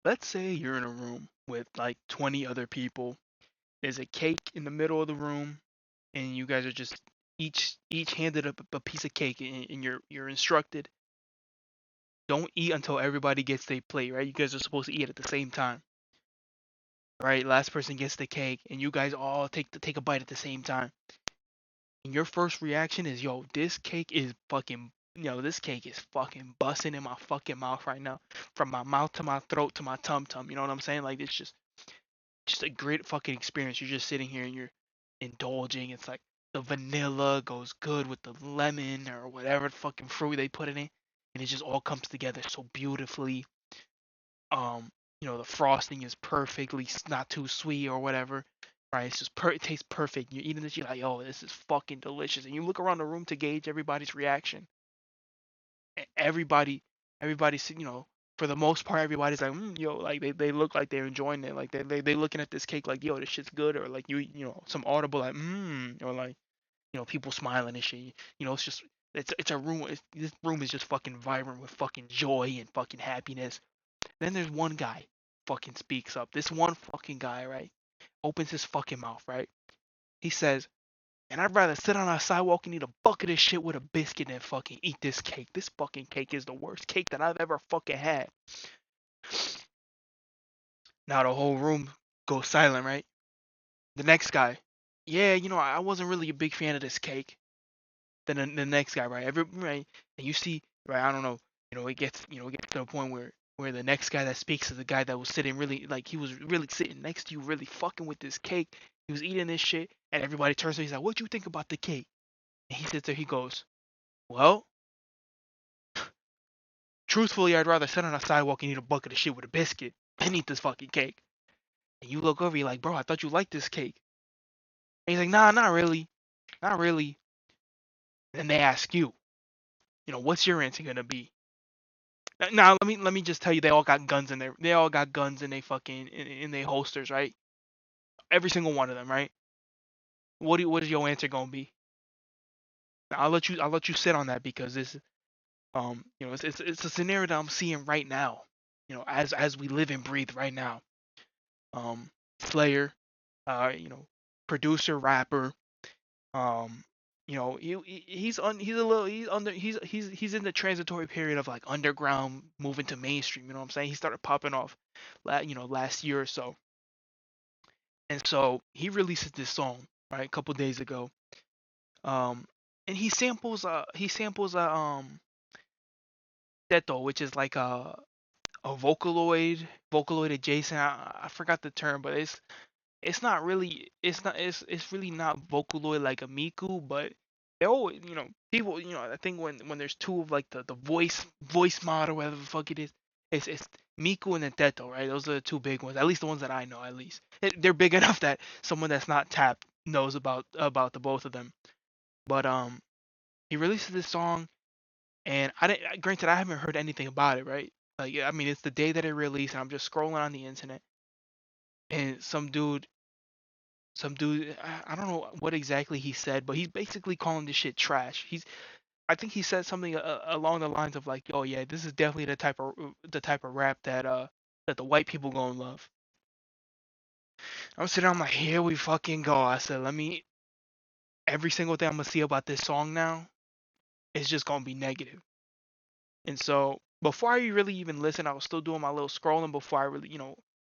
let's say you're in a room with like 20 other people. There's a cake in the middle of the room, and you guys are just each handed up a piece of cake, and you're instructed, don't eat until everybody gets their plate, right? You guys are supposed to eat at the same time, right? Last person gets the cake, and you guys all take a bite at the same time. And your first reaction is, yo, this cake is fucking, this cake is fucking busting in my fucking mouth right now, from my mouth to my throat to my tum tum. You know what I'm saying? Like, it's just a great fucking experience. You're just sitting here and you're indulging. It's like the vanilla goes good with the lemon or whatever fucking fruit they put in it, and it just all comes together so beautifully. Um, the frosting is perfectly not too sweet or whatever. Right, it's just it tastes perfect. You're eating this, you're like, oh, this is fucking delicious. And you look around the room to gauge everybody's reaction. Everybody, everybody's, for the most part, everybody's like, yo, like they look like they're enjoying it. Like they looking at this cake like, yo, this shit's good, or like some audible like, or like, people smiling and shit. It's just it's a room. This room is just fucking vibrant with fucking joy and fucking happiness. Then there's one guy fucking speaks up. This one fucking guy, right, opens his fucking mouth, right. He says, and I'd rather sit on a sidewalk and eat a bucket of shit with a biscuit than fucking eat this cake. This fucking cake is the worst cake that I've ever fucking had. Now the whole room goes silent, right? The next guy, yeah, I wasn't really a big fan of this cake. Then the next guy, right? Right, and you see, right? I don't know, it gets to the point where the next guy that speaks is the guy that was sitting really, like, he was really sitting next to you, really fucking with this cake. He was eating this shit, and everybody turns to him. He's like, "What you think about the cake?" And he sits there. He goes, "Well, truthfully, I'd rather sit on a sidewalk and eat a bucket of shit with a biscuit than eat this fucking cake." And you look over, you're like, "Bro, I thought you liked this cake." And he's like, "Nah, not really, not really." And they ask you, what's your answer gonna be? Now let me just tell you, they all got guns in their fucking in their holsters, right? Every single one of them, right? What is your answer gonna be? Now, I'll let you sit on that, because this, it's a scenario that I'm seeing right now, as we live and breathe right now. Slayer, uh, you know, producer, rapper, um, he's a little, he's under, he's in the transitory period of like underground moving to mainstream. You know what I'm saying? He started popping off, last year or so, and so he releases this song, right, a couple days ago. Um, and he samples Teto, which is like a Vocaloid adjacent. I forgot the term, but it's not really, it's really not Vocaloid like a Miku, but they always, people, I think when there's two of like the voice mod or whatever the fuck it is, it's Miku and then Teto, right? Those are the two big ones, at least the ones that I know, at least. They're big enough that someone that's not tapped knows about the both of them. But he releases this song, and I didn't. Granted, I haven't heard anything about it, right? Like, I mean, it's the day that it released, and I'm just scrolling on the internet, and some dude, I don't know what exactly he said, but he's basically calling this shit trash. I think he said something along the lines of like, "Oh yeah, this is definitely the type of rap that the white people gonna love." I'm sitting, I'm like, here we fucking go. I said, let me. Every single thing I'm gonna see about this song now is just gonna be negative. And so before I really even listened, I was still doing my little scrolling before I really,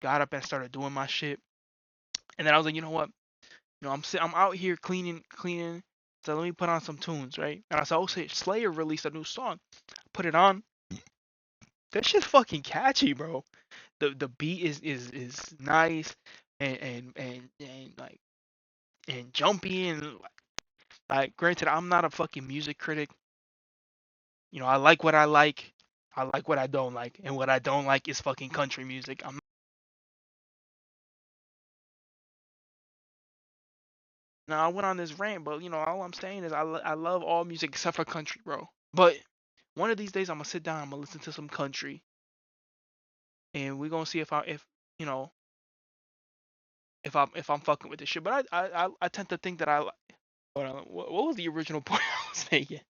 got up and started doing my shit. And then I was like, you know what? I'm out here cleaning. So let me put on some tunes, right? And I saw, oh, Slayer released a new song. Put it on. That shit's fucking catchy, bro. The beat is nice, and like, and jumpy, and like, granted, I'm not a fucking music critic. I like what I like. I like what I don't like, and what I don't like is fucking country music. Now I went on this rant, but all I'm saying is I love all music except for country, bro. But one of these days I'm gonna sit down, I'm gonna listen to some country, and we're gonna see you know if I'm fucking with this shit. But I tend to think that hold on, what was the original point I was making?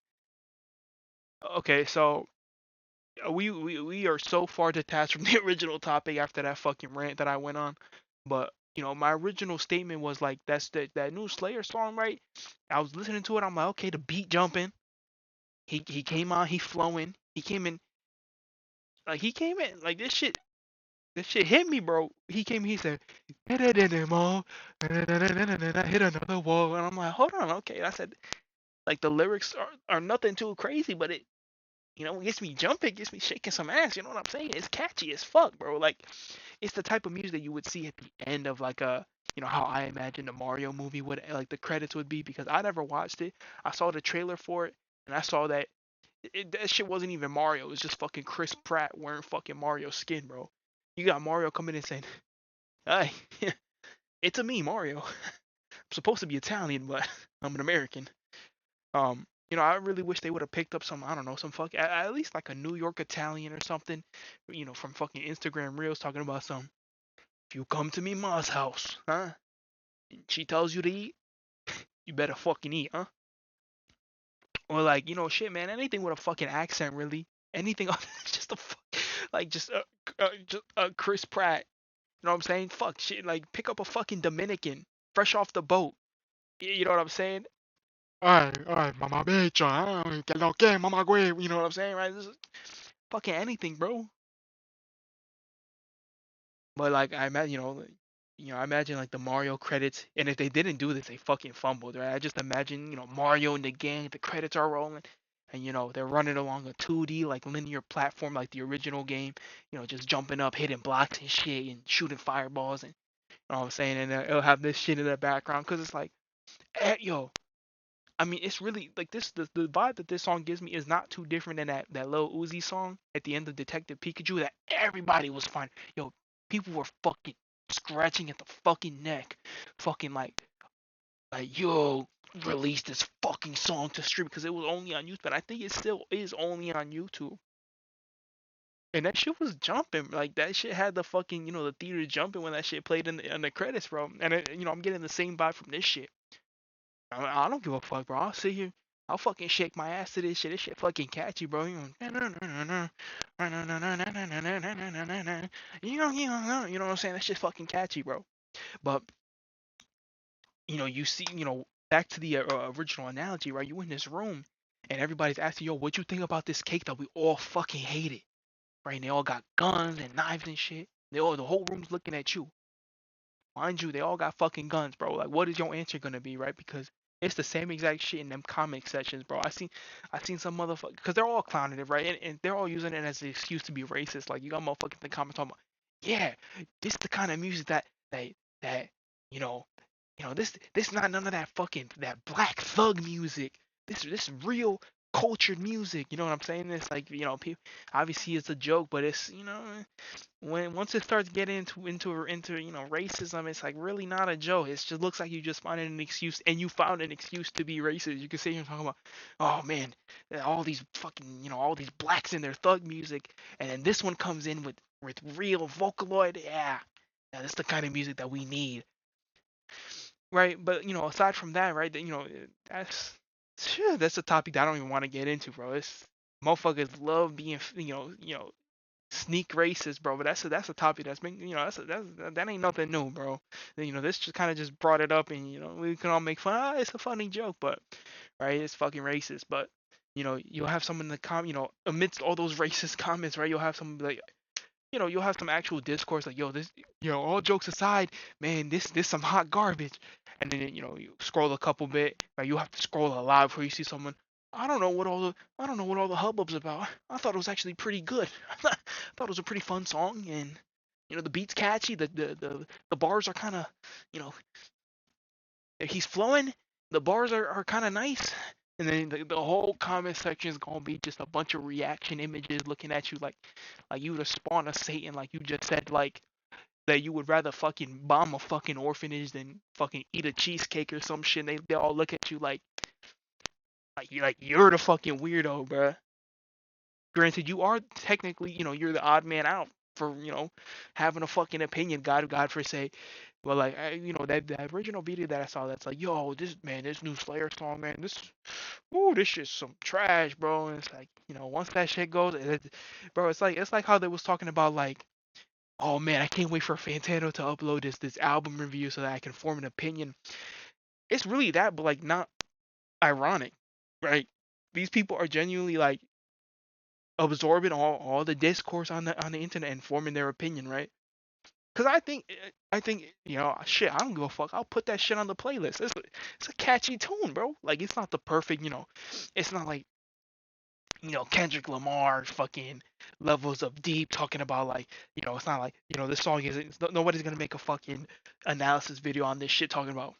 Okay, so we are so far detached from the original topic after that fucking rant that I went on. But my original statement was like that's that new Slayer song, right? I was listening to it. I'm like, okay, the beat jumping. He came on, he flowing. He came in like this shit. This shit hit me, bro. He came. He said, "Hit it in him all, hit another wall." And I'm like, hold on, okay. I said, like the lyrics are nothing too crazy, but it gets me jumping, gets me shaking some ass. You know what I'm saying? It's catchy as fuck, bro. Like, it's the type of music that you would see at the end of like how I imagine the Mario movie would like the credits would be because I never watched it. I saw the trailer for it and I saw that that shit wasn't even Mario. It was just fucking Chris Pratt wearing fucking Mario skin, bro. You got Mario coming in saying, "Hey, it's a me, Mario. I'm supposed to be Italian, but I'm an American." I really wish they would have picked up some, I don't know, some fuck at least like a New York Italian or something, from fucking Instagram Reels talking about some. If you come to me ma's house, huh? And she tells you to eat, you better fucking eat, huh? Or like, shit, man, anything with a fucking accent, really. Anything other than just like just Chris Pratt. You know what I'm saying? Fuck shit, like pick up a fucking Dominican, fresh off the boat. You know what I'm saying? Ay, mamá bicha, que lo que, mamá güey. You know what I'm saying, right? This is fucking anything, bro. But like I imagine, I imagine like the Mario credits, and if they didn't do this, they fucking fumbled, right? I just imagine, Mario and the gang, the credits are rolling, and they're running along a 2D like linear platform like the original game, just jumping up, hitting blocks and shit, and shooting fireballs, and you know what I'm saying, and it'll have this shit in the background, cause it's like, yo, I mean, it's really like this. The vibe that this song gives me is not too different than that Lil Uzi song at the end of Detective Pikachu that everybody was fine. Yo, people were fucking scratching at the fucking neck, fucking like yo, release this fucking song to stream because it was only on YouTube. But I think it still is only on YouTube. And that shit was jumping. Like that shit had the fucking the theater jumping when that shit played in the credits, bro. And I'm getting the same vibe from this shit. I don't give a fuck, bro. I'll sit here. I'll fucking shake my ass to this shit. This shit fucking catchy, bro. You know what I'm saying? That shit fucking catchy, bro. But you see, back to the original analogy, right? You in this room, and everybody's asking, yo, what you think about this cake that we all fucking hated, right? And they all got guns and knives and shit. The whole room's looking at you. Mind you, they all got fucking guns, bro. Like, what is your answer gonna be, right? Because it's the same exact shit in them comic sections, bro. I seen some motherfucker, because they're all clowning it, right? And they're all using it as an excuse to be racist. Like, you got motherfuckers in the comments talking about, yeah, this the kind of music that you know, this not none of that fucking that black thug music. This real cultured music. You know what I'm saying? It's like people obviously it's a joke, but it's when once it starts getting into racism, it's like really not a joke. It just looks like you just finding an excuse, and you found an excuse to be racist. You can sit here and talk about, oh man, all these fucking all these blacks in their thug music, and then this one comes in with real Vocaloid. Yeah, that's the kind of music that we need, right? But aside from that, right, that's that's a topic that I don't even want to get into, bro. It's motherfuckers love being sneak racist, bro. But that's a topic that's been that ain't nothing new, bro. This just kind of just brought it up, and we can all make fun. It's a funny joke, but right, it's fucking racist. But you'll have someone in the amidst all those racist comments, right? You'll have someone be like, you'll have some actual discourse like, yo, this, all jokes aside, man, this some hot garbage. And then you scroll a couple bit, right? You have to scroll a lot before you see someone. I don't know what all the hubbub's about. I thought it was actually pretty good. I thought it was a pretty fun song, and the beat's catchy. The bars are kind of, you know, he's flowing. The bars are kind of nice. And then the whole comment section is gonna be just a bunch of reaction images looking at you like you would have spawned a Satan, like you just said, like that you would rather fucking bomb a fucking orphanage than fucking eat a cheesecake or some shit. They all look at you like you're the fucking weirdo, bruh. Granted, you are technically, you're the odd man out for, having a fucking opinion. God for say, But like that original video that I saw, that's like, yo, this new Slayer song, man, this shit's some trash, bro. And it's like, once that shit goes, bro, it's like how they was talking about like, oh man, I can't wait for Fantano to upload this album review so that I can form an opinion. It's really that, but like not ironic, right? These people are genuinely like absorbing all the discourse on the internet and forming their opinion, right? Because I think shit. I don't give a fuck. I'll put that shit on the playlist. It's a catchy tune, bro. Like it's not the perfect, it's not like Kendrick Lamar fucking levels of deep talking about like it's not like this song isn't. Nobody's gonna make a fucking analysis video on this shit talking about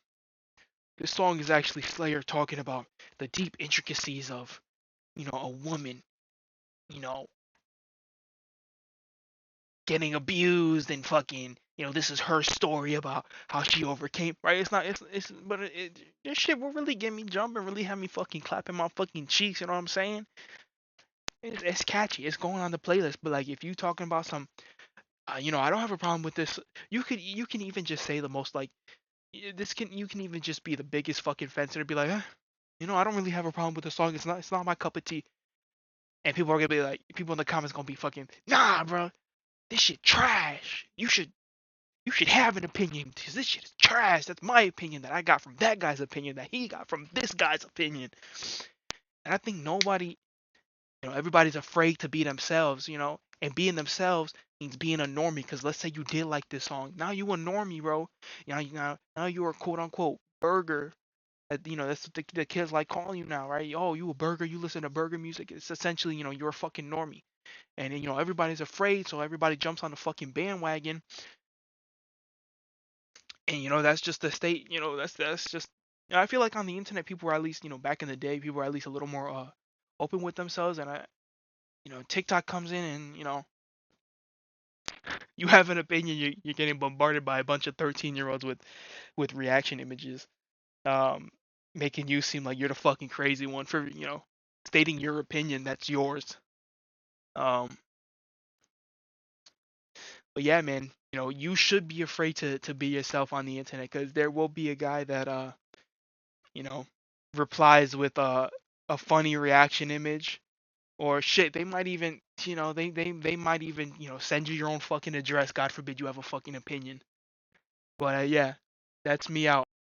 this song is actually Slayer talking about the deep intricacies of a woman you know getting abused and fucking this is her story about how she overcame, right? It's not it's but this shit will really get me jumping, really have me fucking clapping my fucking cheeks, you know what I'm saying? It's catchy, it's going on the playlist. But like if you talking about some I don't have a problem with this. You can even just say the most like this can you can even just be the biggest fucking fence and be like, I don't really have a problem with the song. It's not my cup of tea. And people are gonna be like, people in the comments gonna be fucking, nah, bro, this shit trash. You should have an opinion because this shit is trash. That's my opinion that I got from that guy's opinion that he got from this guy's opinion. And I think everybody's afraid to be themselves, and being themselves means being a normie. Because let's say you did like this song, now you a normie, bro. Now you're a quote unquote burger. That's what the kids like calling you now, right? Oh, you a burger? You listen to burger music? It's essentially, you're a fucking normie, and everybody's afraid, so everybody jumps on the fucking bandwagon. And that's just the state. That's just. I feel like on the internet, people were at least, back in the day, people were at least a little more open with themselves, and TikTok comes in, and you have an opinion, you're getting bombarded by a bunch of 13-year-olds with reaction images, um, making you seem like you're the fucking crazy one for stating your opinion that's yours. Um, but yeah, man, you should be afraid to be yourself on the internet because there will be a guy that you know, replies with a funny reaction image or shit. They might even, they might even, send you your own fucking address. God forbid you have a fucking opinion. But yeah, that's me out.